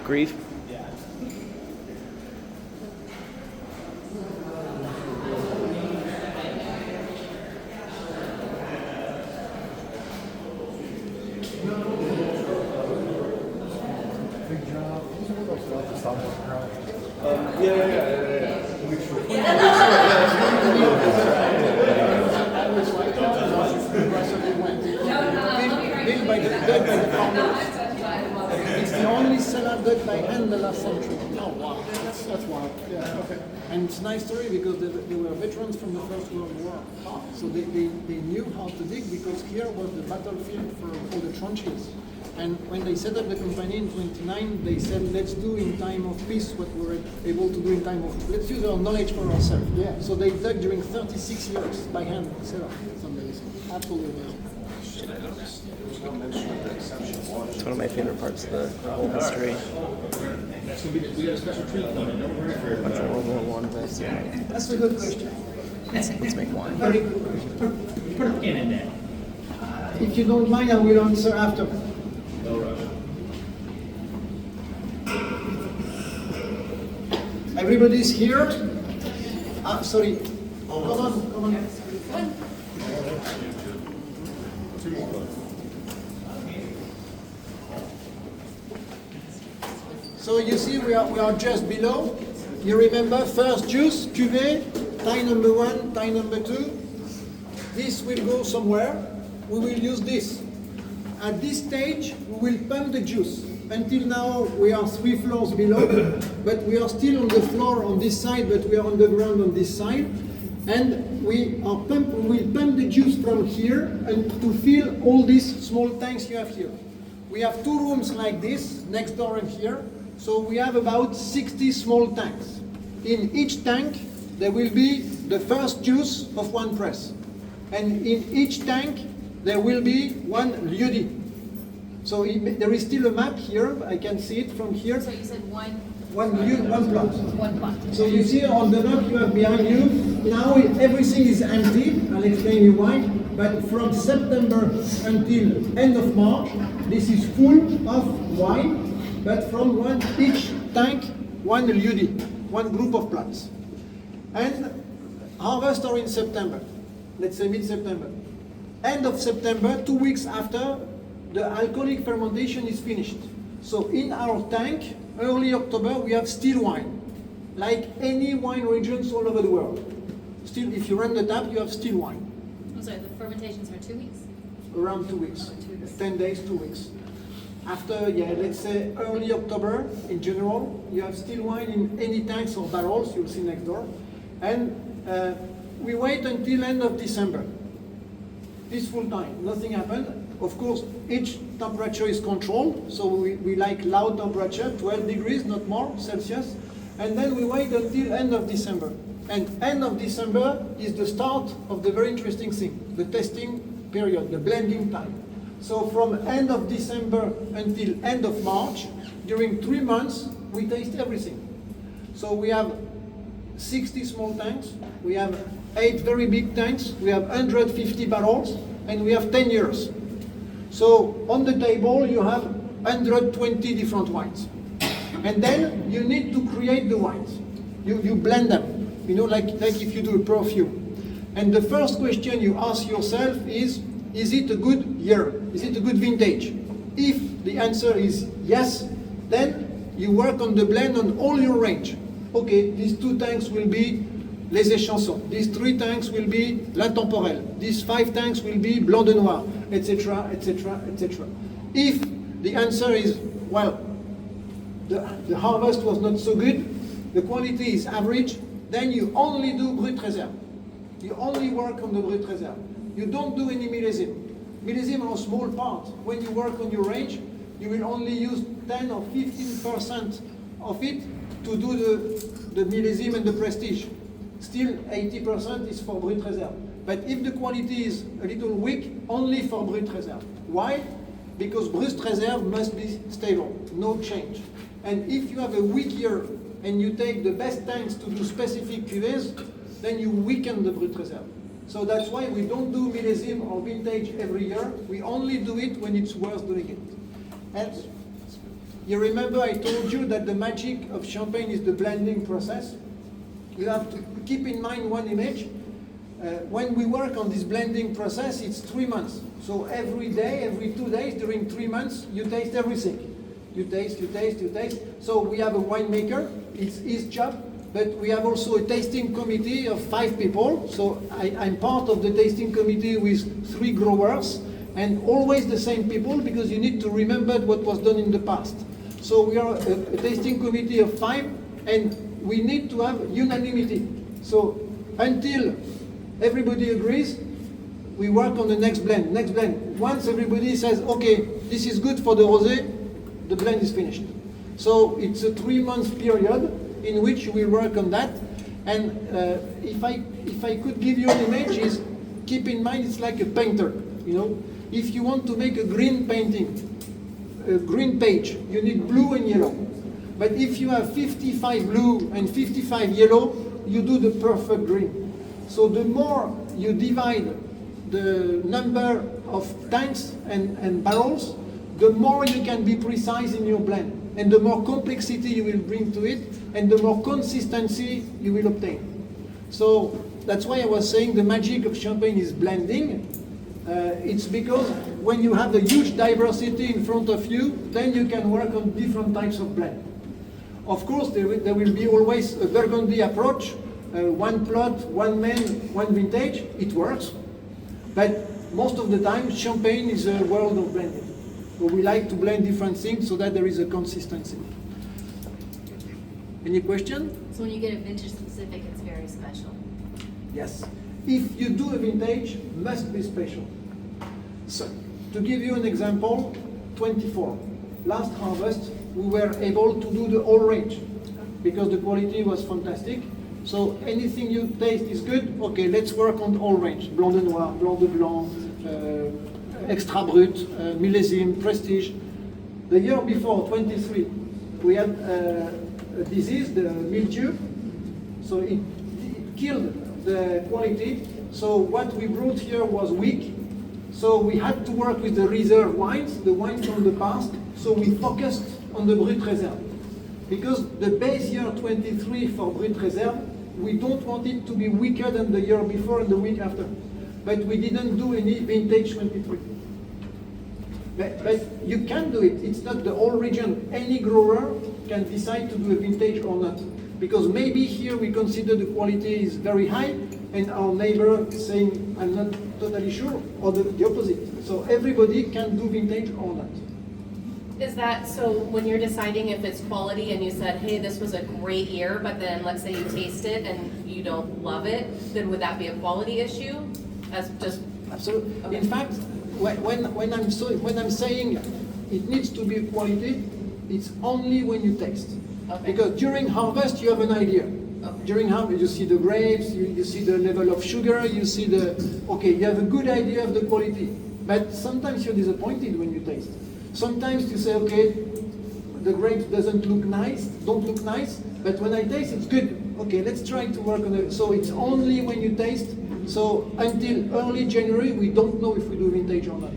grief. Built by the founders. It's the only cellar dug by hand in the last century. Oh wow, that's wild. Yeah. Okay. And it's a nice story because they were veterans from the First World War. So they knew how to dig because here was the battlefield for all the trenches. And when they set up the company in 29, they said, let's do in time of peace what we were able to do in time of, let's use our knowledge for ourselves. Yeah. So they dug during 36 years by hand. It's amazing. Absolutely amazing. It's one of my favorite parts of the whole history. Bunch of World War I vets. That's a good question. Let's make wine. Very good question. Put a pin in there. If you don't mind, I will answer after. No rush. Everybody's here? Sorry. Come on. So you see we are just below. You remember first juice, cuvée, tie number 1, tie number 2. This will go somewhere. We will use this. At this stage, we will pump the juice. Until now, we are 3 floors below, but we are still on the floor on this side, but we are on the ground on this side. And we will pump the juice from here and to fill all these small tanks you have here. We have 2 rooms like this, next door and here. So we have about 60 small tanks. In each tank, there will be the first juice of 1 press. And in each tank, there will be 1 lieu-dit. So there is still a map here. I can see it from here. So you said one plot. One plot. So you see on the map you have behind you, now everything is empty. I'll explain you why. But from September until end of March, this is full of wine. But from each tank, 1 lieu-dit, 1 group of plots. And harvest are in September. Let's say mid-September. End of September, 2 weeks after, the alcoholic fermentation is finished. So in our tank, early October, we have still wine, like any wine regions all over the world. Still, if you run the tap, you have still wine. I'm sorry, the fermentations are 2 weeks? Around 2 weeks. Oh, 2 weeks. 10 days, 2 weeks. After, let's say early October, in general, you have still wine in any tanks or barrels, you'll see next door. And we wait until end of December. This full time, nothing happened. Of course, each temperature is controlled, so we like loud temperature, 12 degrees, not more, Celsius. And then we wait until end of December. And end of December is the start of the very interesting thing, the testing period, the blending time. So from end of December until end of March, during 3 months, we taste everything. So we have 60 small tanks, we have 8 very big tanks, we have 150 barrels, and we have 10 years. So on the table, you have 120 different wines. And then you need to create the wines. You blend them, like if you do a perfume. And the first question you ask yourself is it a good year? Is it a good vintage? If the answer is yes, then you work on the blend on all your range. Okay, these 2 tanks will be Les Échansons. These 3 tanks will be L'Intemporel. These 5 tanks will be Blanc de Noir, etc., etc., etc. If the answer is, well, the harvest was not so good, the quality is average, then you only do Brut Réserve. You only work on the Brut Réserve. You don't do any millésime. Millésime are a small part. When you work on your range, you will only use 10 or 15% of it to do the millésime and the prestige. Still 80% is for Brut Réserve. But if the quality is a little weak, only for Brut Réserve. Why? Because Brut Réserve must be stable, no change. And if you have a weak year and you take the best tanks to do specific cuvées, then you weaken the Brut Réserve. So that's why we don't do millésime or vintage every year. We only do it when it's worth doing it. And You remember I told you that the magic of champagne is the blending process. You have to keep in mind one image. When we work on this blending process, it's 3 months. So every day, every 2 days, during 3 months, you taste everything. You taste, you taste, you taste. So we have a winemaker, it's his job, but we have also a tasting committee of 5 people. So I'm part of the tasting committee with 3 growers, and always the same people, because you need to remember what was done in the past. So we are a tasting committee of 5, and we need to have unanimity. So until everybody agrees, we work on the next blend. Next blend. Once everybody says, okay, this is good for the rosé, the blend is finished. So it's a 3-month period in which we work on that. And if I could give you an image, is keep in mind it's like a painter. You know, if you want to make a green painting, a green page, you need blue and yellow. But if you have 55 blue and 55 yellow, you do the perfect green. So the more you divide the number of tanks and barrels, the more you can be precise in your blend, and the more complexity you will bring to it, and the more consistency you will obtain. So that's why I was saying the magic of champagne is blending. It's because when you have a huge diversity in front of you, then you can work on different types of blend. Of course, there will be always a Burgundy approach, one plot, one man, one vintage. It works. But most of the time, champagne is a world of blending. So we like to blend different things so that there is a consistency. Any question? So when you get a vintage specific, it's very special. Yes. If you do a vintage, must be special. So, to give you an example, 24. Last harvest, we were able to do the whole range because the quality was fantastic. So anything you taste is good. Okay, let's work on the whole range. Blanc de Noir, Blanc de Blanc, Extra Brut, Millésime, Prestige. The year before, 23, we had a disease, the mildew. So it killed the quality. So what we brought here was weak. So we had to work with the reserve wines, the wines from the past. So we focused on the Brut Reserve. Because the base year 23 for Brut Reserve, we don't want it to be weaker than the year before and the week after. But we didn't do any vintage 23. But you can do it. It's not the whole region. Any grower can decide to do a vintage or not. Because maybe here we consider the quality is very high, and our neighbor is saying, I'm not totally sure, or the opposite. So everybody can do vintage or not. Is that, so when you're deciding if it's quality and you said, hey, this was a great year, but then let's say you taste it and you don't love it, then would that be a quality issue? As just Absolutely. Okay. In fact, when I'm saying it needs to be quality, it's only when you taste. Okay. Because during harvest you have an idea. Okay. During harvest you see the grapes, you see the level of sugar, you see you have a good idea of the quality. But sometimes you're disappointed when you taste. Sometimes you say, okay, the grapes don't look nice, but when I taste it's good. Okay, let's try to work on it. So it's only when you taste. So until early January, we don't know if we do vintage or not.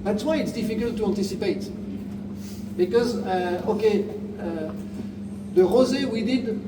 That's why it's difficult to anticipate. Because, the rosé we did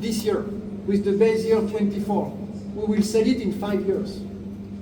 this year, with the base year 24, we will sell it in 5 years.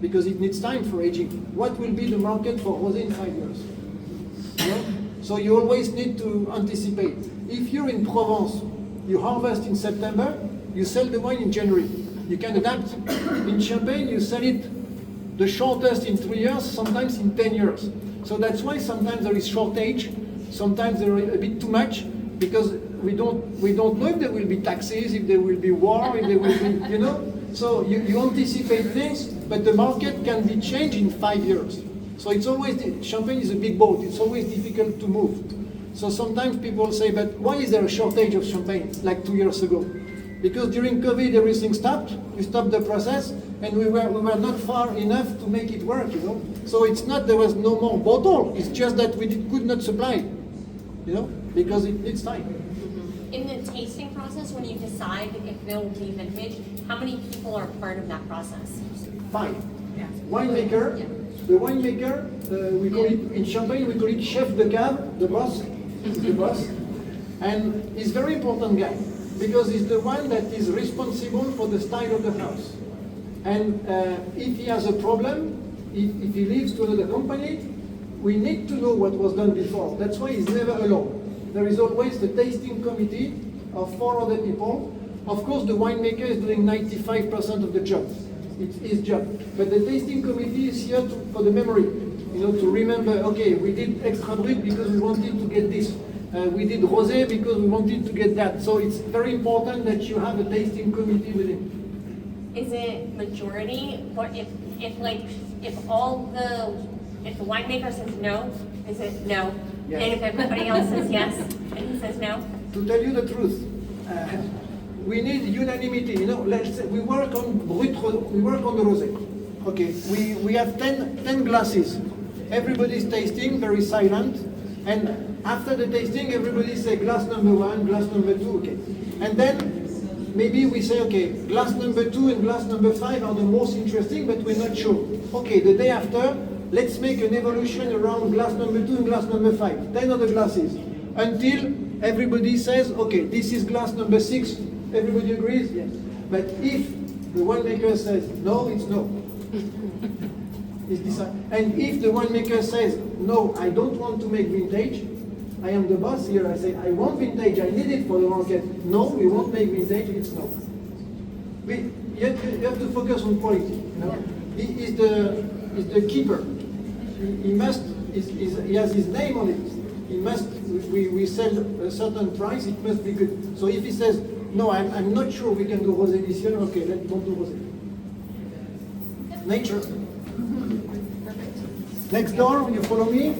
Because it needs time for aging. What will be the market for rosé in 5 years? You know? So you always need to anticipate. If you're in Provence, you harvest in September, you sell the wine in January. You can adapt. In Champagne, you sell it the shortest in 3 years, sometimes in 10 years. So that's why sometimes there is shortage, sometimes there is a bit too much, because we don't know if there will be taxes, if there will be war, if there will be, you know. So you anticipate things, but the market can be changed in 5 years. So it's always, Champagne is a big boat, it's always difficult to move. So sometimes people say, but why is there a shortage of champagne, like 2 years ago? Because during COVID everything stopped, we stopped the process, and we were not far enough to make it work, you know. So it's not there was no more bottle, it's just that we could not supply, you know, because it needs time. In the tasting process, when you decide if there will be vintage, how many people are part of that process? 5. Winemaker, the winemaker, we call it, in Champagne we call it chef de cave, the boss. He's the boss. And he's a very important guy because he's the one that is responsible for the style of the house. And if he has a problem, if he leaves to another company, we need to know what was done before. That's why he's never alone. There is always the tasting committee of 4 other people. Of course, the winemaker is doing 95% of the job. It's his job. But the tasting committee is here for the memory. To remember, okay, we did extra brut because we wanted to get this. We did rosé because we wanted to get that. So it's very important that you have a tasting committee with him. Is it majority, or if the winemaker says no, is it no? Yes. And if everybody else says yes, and he says no? To tell you the truth, we need unanimity. Let's say we work on the rosé. Okay, we have 10 glasses. Everybody's tasting, very silent, and after the tasting, everybody say glass number 1, glass number 2. Okay, and then maybe we say, okay, glass number 2 and glass number 5 are the most interesting, but we're not sure. Okay, the day after, let's make an evolution around glass number 2 and glass number 5, 10 other glasses, until everybody says, okay, this is glass number 6. Everybody agrees? Yes. But if the winemaker says no, it's no. It's decided. And if the winemaker says, no, I don't want to make vintage, I am the boss here, I say, I want vintage, I need it for the market. No, we won't make vintage, it's no. You have to focus on quality. He is the keeper. He has his name on it. We sell a certain price, it must be good. So if he says, no, I'm not sure we can do rosé this year, okay, let's don't do rosé. Nature. Next door, you follow me?